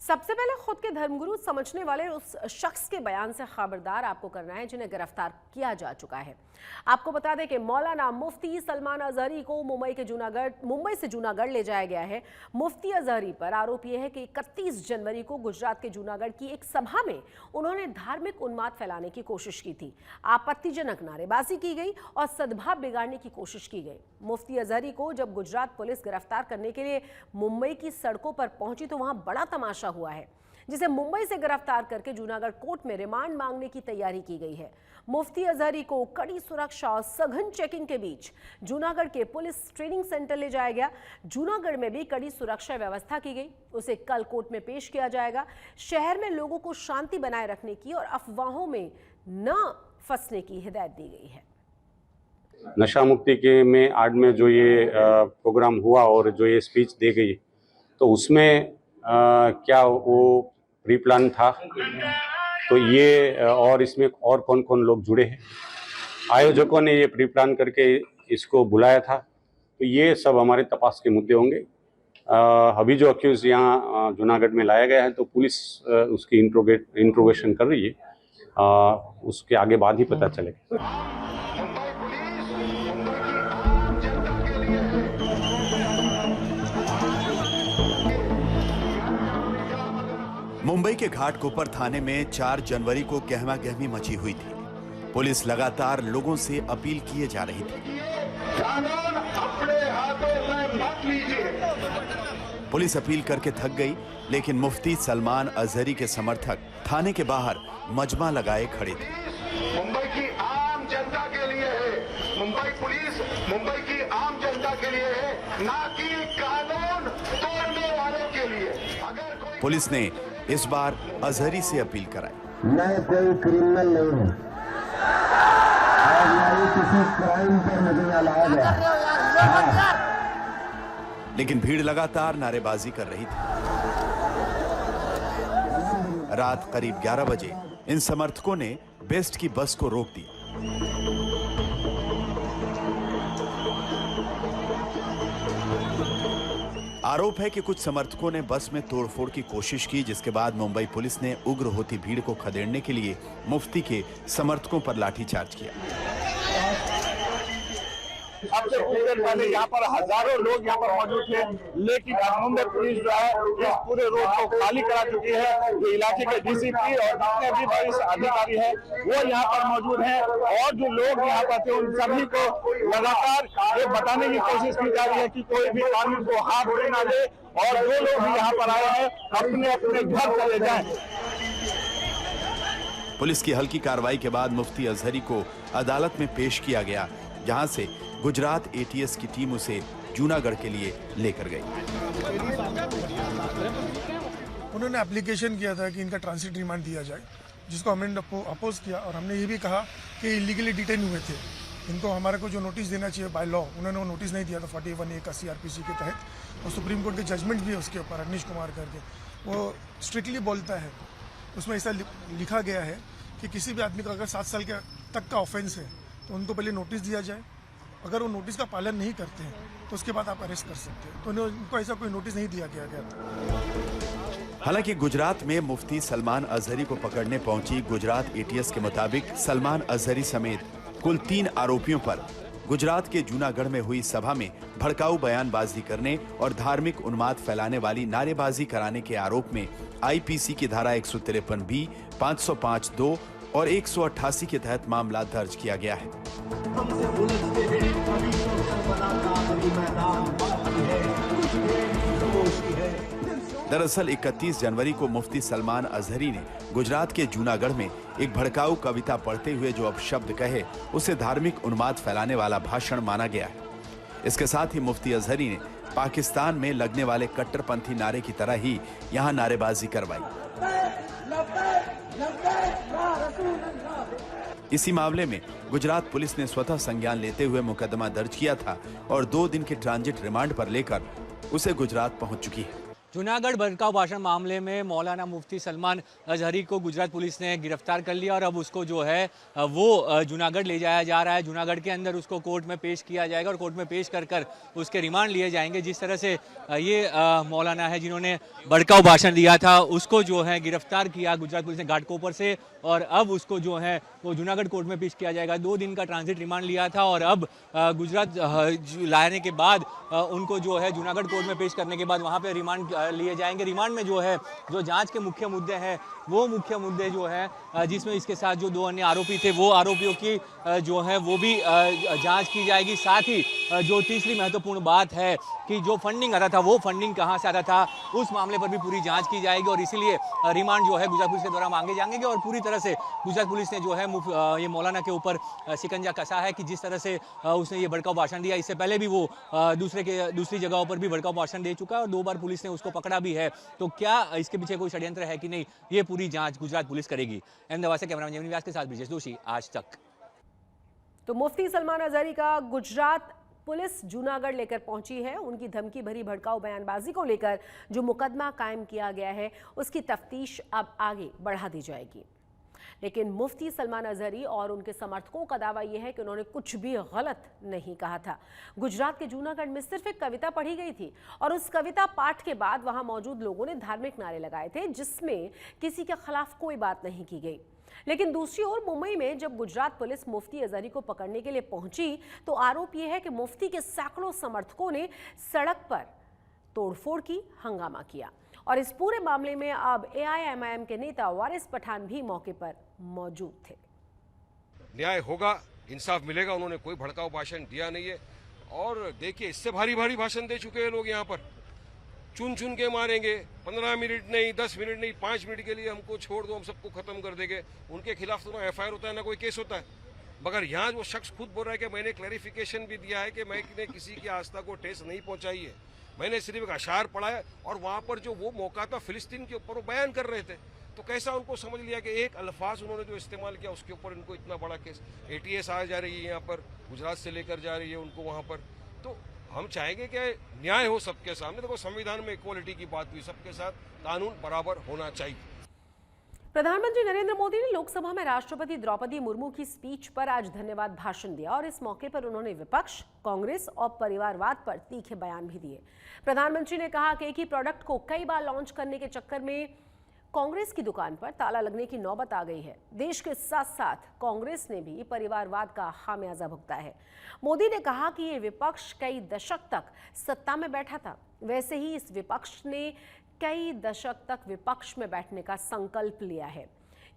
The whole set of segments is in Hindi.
सबसे पहले खुद के धर्मगुरु समझने वाले उस शख्स के बयान से खबरदार आपको करना है जिन्हें गिरफ्तार किया जा चुका है। आपको बता दें कि मौलाना मुफ्ती सलमान अजहरी को मुंबई से जूनागढ़ ले जाया गया है। मुफ्ती अजहरी पर आरोप यह है कि 31 जनवरी को गुजरात के जूनागढ़ की एक सभा में उन्होंने धार्मिक उन्माद फैलाने की कोशिश की थी। आपत्तिजनक नारेबाजी की गई और सद्भाव बिगाड़ने की कोशिश की गई। मुफ्ती अजहरी को जब गुजरात पुलिस गिरफ्तार करने के लिए मुंबई की सड़कों पर पहुंची तो वहां बड़ा तमाशा हुआ है, जिसे मुंबई से गिरफ्तार करके जूनागढ़ कोर्ट में रिमांड मांगने की तैयारी की गई है। मुफ्ती अजहरी को कड़ी सुरक्षा और सघन चेकिंग के बीच जूनागढ़ के पुलिस ट्रेनिंग सेंटर ले जाया गया। जूनागढ़ में भी कड़ी सुरक्षा व्यवस्था की गई। उसे कल कोर्ट में पेश किया जाएगा। शहर में लोगों को शांति बनाए रखने की और अफवाहों में न फंसने की हिदायत दी गई है। नशा मुक्ति के में आड़ में जो ये प्रोग्राम हुआ और जो ये स्पीच दी गई, तो उसमें क्या वो प्री प्लान था, तो ये और इसमें और कौन कौन लोग जुड़े हैं, आयोजकों ने ये प्री प्लान करके इसको बुलाया था, तो ये सब हमारे तपास के मुद्दे होंगे। अभी जो अक्यूज यहाँ जूनागढ़ में लाया गया है, तो पुलिस उसकी इंट्रोगेशन कर रही है। उसके आगे बाद ही पता चलेगा। मुंबई के घाटकोपर थाने में 4 जनवरी को गहमा-गहमी मची हुई थी। पुलिस लगातार लोगों से अपील किए जा रही थी। कानून अपने हाथों में मत लीजिए। पुलिस अपील करके थक गई, लेकिन मुफ्ती सलमान अजहरी के समर्थक थाने के बाहर मजमा लगाए खड़े थे। मुंबई की आम जनता के लिए है। मुंबई पुलिस मुंबई की आम जनता के लिए है, ना कि कानून तोड़ने वालों के लिए। अगर कोई पुलिस ने इस बार अजहरी से अपील कराई। मैं कोई क्रिमिनल नहीं हूँ और ना ही किसी क्राइम पर मुझे लाया गया। लेकिन भीड़ लगातार नारेबाजी कर रही थी। रात करीब 11 बजे इन समर्थकों ने बेस्ट की बस को रोक दिया। आरोप है कि कुछ समर्थकों ने बस में तोड़फोड़ की कोशिश की, जिसके बाद मुंबई पुलिस ने उग्र होती भीड़ को खदेड़ने के लिए मुफ्ती के समर्थकों पर लाठीचार्ज किया। अब से कुछ देर पहले यहाँ पर हजारों लोग यहाँ पर मौजूद थे, लेकिन मुंबई पुलिस जो है इस पूरे रोड को खाली करा चुकी है। जो इलाके के डीसीपी और जितने भी वरिष्ठ अधिकारी हैं वो यहाँ पर मौजूद हैं, और जो लोग यहाँ पर थे उन सभी को लगातार ये बताने की कोशिश की जा रही है कि कोई भी कानून को हाथ में ना ले, और जो लोग भी यहाँ पर आए हैं अपने अपने घर चले जाएं। पुलिस की हल्की कार्रवाई के बाद मुफ्ती अजहरी को अदालत में पेश किया गया, जहां से गुजरात एटीएस की टीम उसे जूनागढ़ के लिए लेकर गई। उन्होंने एप्लीकेशन किया था कि इनका ट्रांसिट रिमांड दिया जाए, जिसको हमने अपोज किया, और हमने ये भी कहा कि इलीगली डिटेन हुए थे, इनको हमारे को जो नोटिस देना चाहिए बाय लॉ, उन्होंने वो नोटिस नहीं दिया था 41A का CRPC के तहत। और सुप्रीम कोर्ट के जजमेंट भी है उसके ऊपर, अनिश कुमार करके, वो स्ट्रिक्टली बोलता है, उसमें ऐसा लिखा गया है कि किसी भी आदमी का अगर 7 साल के तक का ऑफेंस है तो उनको पहले नोटिस दिया जाए। अगर वो नोटिस का पालन नहीं करते हैं तो उसके बाद आप अरेस्ट कर सकते हैं। तो उनको ऐसा कोई नोटिस नहीं दिया गया। हालांकि गुजरात में मुफ्ती सलमान अजहरी को पकड़ने पहुंची गुजरात एटीएस के मुताबिक सलमान अजहरी समेत कुल 3 आरोपियों पर गुजरात के जूनागढ़ में हुई सभा में भड़काऊ बयानबाजी करने और धार्मिक उन्माद फैलाने वाली नारेबाजी कराने के आरोप में आईपीसी की धारा 153B, 505(2) और 188 के तहत मामला दर्ज किया गया है। दरअसल 31 जनवरी को मुफ्ती सलमान अजहरी ने गुजरात के जूनागढ़ में एक भड़काऊ कविता पढ़ते हुए जो अपशब्द कहे, उसे धार्मिक उन्माद फैलाने वाला भाषण माना गया है। इसके साथ ही मुफ्ती अजहरी ने पाकिस्तान में लगने वाले कट्टरपंथी नारे की तरह ही यहाँ नारेबाजी करवाई। इसी मामले में गुजरात पुलिस ने स्वतः संज्ञान लेते हुए मुकदमा दर्ज किया था और 2 दिन के ट्रांजिट रिमांड पर लेकर उसे गुजरात पहुंच चुकी है। जूनागढ़ भड़काऊ भाषण मामले में मौलाना मुफ्ती सलमान अजहरी को गुजरात पुलिस ने गिरफ्तार कर लिया और अब उसको जो है वो जूनागढ़ ले जाया जा रहा है। जूनागढ़ के अंदर उसको कोर्ट में पेश किया जाएगा और कोर्ट में पेश कर उसके रिमांड लिए जाएंगे। जिस तरह से ये मौलाना है जिन्होंने भड़काऊ भाषण दिया था उसको जो है गिरफ्तार किया गुजरात पुलिस ने घाटकोपर से और अब उसको जो है वो जूनागढ़ कोर्ट में पेश किया जाएगा। 2 दिन का ट्रांजिट रिमांड लिया था और अब गुजरात लाने के बाद उनको जो है जूनागढ़ कोर्ट में पेश करने के बाद वहाँ पे रिमांड लिए जाएंगे। रिमांड में जो है जो जांच के मुख्य मुद्दे हैं वो मुख्य मुद्दे जो है जिसमें इसके साथ जो 2 अन्य आरोपी थे वो आरोपियों की जो है वो भी जांच की जाएगी। साथ ही जो तीसरी महत्वपूर्ण बात है कि जो फंडिंग आ रहा था वो फंडिंग कहाँ से आ रहा था उस मामले पर भी पूरी जांच की जाएगी और इसीलिए रिमांड जो है गुजरात पुलिस के द्वारा मांगे जाएंगे और पूरी तरह से गुजरात पुलिस ने जो है ये मौलाना के ऊपर शिकंजा कसा है कि जिस तरह से उसने ये भड़काऊ भाषण दिया। इससे पहले भी वो दूसरी जगहों पर भी भड़काऊ भाषण दे चुका है और 2 बार पुलिस ने उसको पकड़ा भी है। तो क्या इसके पीछे कोई षड्यंत्र है कि नहीं, ये पूरी जांच गुजरात पुलिस करेगी। अहमदाबाद से कैमरामैन जेमिनी व्यास के साथ ब्रिजेश दोषी, आज तक। तो मुफ्ती सलमान अजहरी का गुजरात पुलिस जूनागढ़ लेकर पहुंची है। उनकी धमकी भरी भड़काऊ बयानबाजी को लेकर जो मुकदमा कायम किया गया है उसकी तफ्तीश अब आगे बढ़ा दी जाएगी। लेकिन मुफ्ती सलमान अजहरी और उनके समर्थकों का दावा यह है कि उन्होंने कुछ भी गलत नहीं कहा था। गुजरात के जूनागढ़ में सिर्फ एक कविता पढ़ी गई थी और उस कविता पाठ के बाद वहां मौजूद लोगों ने धार्मिक नारे लगाए थे जिसमें किसी के खिलाफ कोई बात नहीं की गई। लेकिन दूसरी ओर मुंबई में जब गुजरात पुलिस मुफ्ती अजहरी को पकड़ने के लिए पहुंची तो आरोप यह है कि मुफ्ती के सैकड़ों समर्थकों ने सड़क पर तोड़फोड़ की, हंगामा किया और इस पूरे मामले में अब AIMIM के नेता वारिस पठान भी मौके पर मौजूद थे। न्याय होगा, इंसाफ मिलेगा। उन्होंने कोई भड़काऊ भाषण दिया नहीं है और देखिए इससे भारी भारी भाषण दे चुके हैं लोग। यहाँ पर चुन चुन के मारेंगे, 15 मिनट नहीं, 10 मिनट नहीं, 5 मिनट के लिए हमको छोड़ दो, हम सबको खत्म कर देंगे। उनके खिलाफ तो ना FIR होता है ना कोई केस होता है। मगर यहाँ वो शख्स खुद बोल रहा है कि मैंने क्लैरिफिकेशन भी दिया है कि मैंने किसी की आस्था को ठेस नहीं पहुंचाई है, मैंने सिर्फ एक अशार पढ़ा है। और वहाँ पर जो वो मौका था फिलिस्तीन के ऊपर वो बयान कर रहे थे, तो कैसा उनको समझ लिया कि एक अल्फाज उन्होंने जो इस्तेमाल किया उसके ऊपर इनको इतना बड़ा केस। ATS आ जा रही है यहाँ पर, गुजरात से लेकर जा रही है उनको वहाँ पर। तो हम चाहेंगे कि न्याय हो सबके सामने। देखो संविधान में इक्वालिटी की बात हुई, सबके साथ कानून बराबर होना चाहिए। प्रधानमंत्री नरेंद्र मोदी ने लोकसभा में राष्ट्रपति द्रौपदी मुर्मू की स्पीच पर आज धन्यवाद भाषण दिया और इस मौके पर उन्होंने विपक्ष, कांग्रेस और परिवारवाद पर तीखे बयान भी दिए। प्रधानमंत्री ने कहा कि एक ही प्रोडक्ट को कई बार लॉन्च करने के चक्कर में कांग्रेस की दुकान पर ताला लगने की नौबत आ गई है। देश के साथ साथ कांग्रेस ने भी परिवारवाद का खामियाजा भुगता है। मोदी ने कहा कि ये विपक्ष कई दशक तक सत्ता में बैठा था, वैसे ही इस विपक्ष ने कई दशक तक विपक्ष में बैठने का संकल्प लिया है।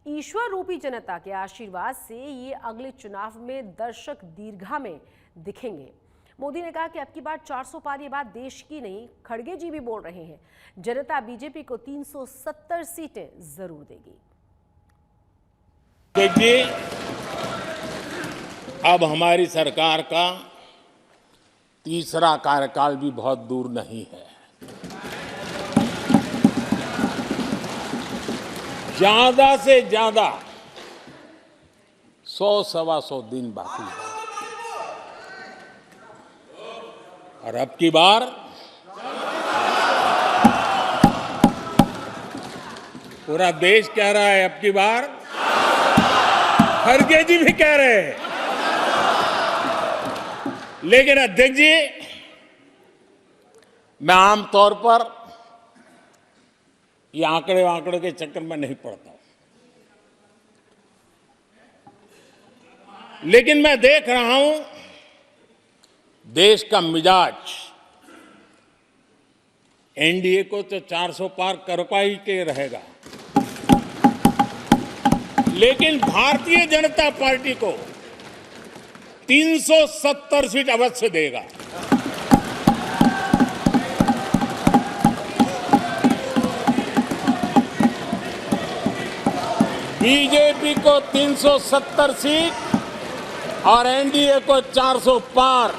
ईश्वर रूपी जनता के आशीर्वाद से ये अगले चुनाव में दर्शक दीर्घा में दिखेंगे। मोदी ने कहा कि अब की बार 400 पार ये बात देश की नहीं, खड़गे जी भी बोल रहे हैं। जनता बीजेपी को 370 सीटें जरूर देगी। देखिए, अब हमारी सरकार का तीसरा कार्यकाल भी बहुत दूर नहीं है। ज्यादा से ज्यादा 100-125 दिन बाकी है और अब की बार पूरा देश कह रहा है, अब की बार खड़गे जी भी कह रहे हैं। लेकिन अध्यक्ष जी, मैं आमतौर पर ये आंकड़े के चक्कर में नहीं पड़ता, लेकिन मैं देख रहा हूं देश का मिजाज एनडीए को तो 400 पार कर पाई के रहेगा, लेकिन भारतीय जनता पार्टी को 370 सीट अवश्य देगा। बीजेपी को 370 सीट और एनडीए को 400 पार।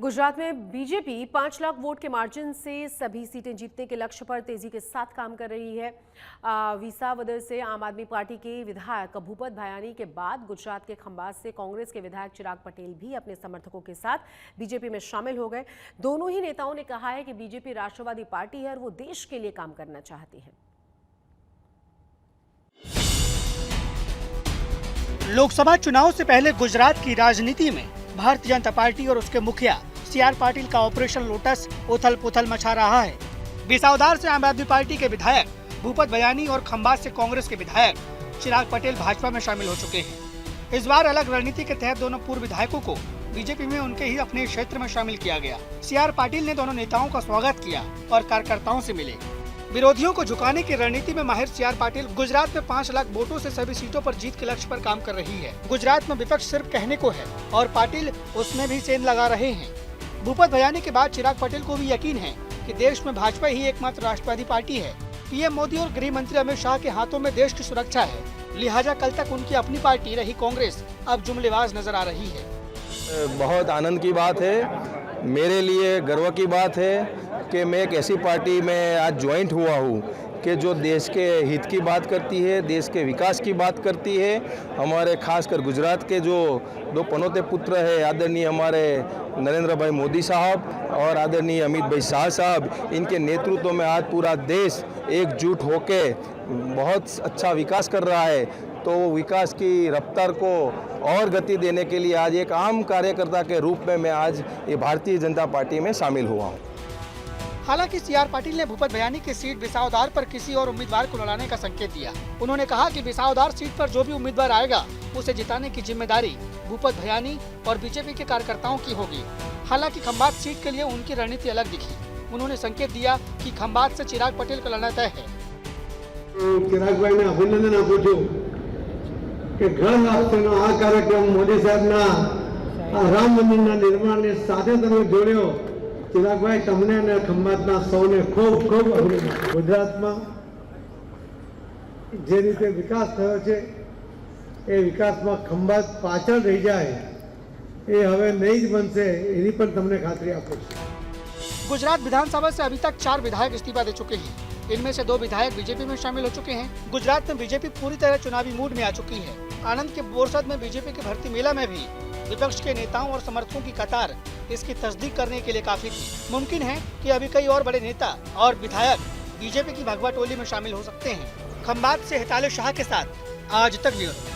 गुजरात में बीजेपी 5 लाख वोट के मार्जिन से सभी सीटें जीतने के लक्ष्य पर तेजी के साथ काम कर रही है। विसावदर से आम आदमी पार्टी के विधायक भूपत भायानी के बाद गुजरात के खंबात से कांग्रेस के विधायक चिराग पटेल भी अपने समर्थकों के साथ बीजेपी में शामिल हो गए। दोनों ही नेताओं ने कहा है कि बीजेपी राष्ट्रवादी पार्टी है और वो देश के लिए काम करना चाहती है। लोकसभा चुनाव से पहले गुजरात की राजनीति में भारतीय जनता पार्टी और उसके मुखिया CR पाटिल का ऑपरेशन लोटस उथल पुथल मचा रहा है। बिसावदार से आम आदमी पार्टी के विधायक भूपत भायानी और खंबात से कांग्रेस के विधायक चिराग पटेल भाजपा में शामिल हो चुके हैं। इस बार अलग रणनीति के तहत दोनों पूर्व विधायकों को बीजेपी में उनके ही अपने क्षेत्र में शामिल किया गया। CR पाटिल ने दोनों नेताओं का स्वागत किया और कार्यकर्ताओं से मिले। विरोधियों को झुकाने की रणनीति में माहिर CR पाटिल गुजरात में 5 लाख वोटों से सभी सीटों पर जीत के लक्ष्य पर काम कर रही है। गुजरात में विपक्ष सिर्फ कहने को है और पाटिल उसमें भी सेंध लगा रहे हैं। भूपत भायानी के बाद चिराग पटेल को भी यकीन है कि देश में भाजपा ही एकमात्र राष्ट्रवादी पार्टी है। पीएम मोदी और गृह मंत्री अमित शाह के हाथों में देश की सुरक्षा है, लिहाजा कल तक उनकी अपनी पार्टी रही कांग्रेस अब जुमलेबाज नजर आ रही है। बहुत आनंद की बात है, मेरे लिए गर्व की बात है कि मैं एक ऐसी पार्टी में आज ज्वाइंट हुआ हूँ कि जो देश के हित की बात करती है, देश के विकास की बात करती है। हमारे खासकर गुजरात के जो 2 पनौते पुत्र है, आदरणीय हमारे नरेंद्र भाई मोदी साहब और आदरणीय अमित भाई शाह साहब, इनके नेतृत्व में आज पूरा देश एकजुट होके बहुत अच्छा विकास कर रहा है। तो विकास की रफ्तार को और गति देने के लिए आज एक आम कार्यकर्ता के रूप में मैं आज ये भारतीय जनता पार्टी में शामिल हुआ हूँ। हालांकि CR पाटिल ने भूपत भायानी की सीट बिसावदार पर किसी और उम्मीदवार को लड़ाने का संकेत दिया। उन्होंने कहा कि बिसावदार सीट पर जो भी उम्मीदवार आएगा उसे जिताने की जिम्मेदारी भूपत भायानी और बीजेपी के कार्यकर्ताओं की होगी। हालांकि खंबात सीट के लिए उनकी रणनीति अलग दिखी। उन्होंने संकेत दिया कि खंबात से चिराग पटेल का लड़ना तय है। चिराग भाई ने अभिनंदन आपू छू कि घर राष्ट्रનો આ કાર્યક્રમ મોદી સાહેબના રામ મંદિરના નિર્માણને સાથે તમે જોડ્યો। ચિરાગભાઈ તમને અને ખંભાતના સૌને ખૂબ ખૂબ અભિનંદન। ગુજરાતમાં જે રીતે વિકાસ થયો છે એ વિકાસમાં ખંભાત પાછળ રહી જાય એ હવે નહીં જ બનશે એની પણ તમને ખાતરી આપું છું। गुजरात विधानसभा से अभी तक 4 विधायक इस्तीफा दे चुके हैं। इनमें से 2 विधायक बीजेपी में शामिल हो चुके हैं। गुजरात में बीजेपी पूरी तरह चुनावी मूड में आ चुकी है। आनंद के बोरसद में बीजेपी के भर्ती मेला में भी विपक्ष के नेताओं और समर्थकों की कतार इसकी तस्दीक करने के लिए काफी थी। मुमकिन है कि अभी कई और बड़े नेता और विधायक बीजेपी की भगवा टोली में शामिल हो सकते हैं। खंबात से हिताले शाह के साथ आज तक ब्यूरो।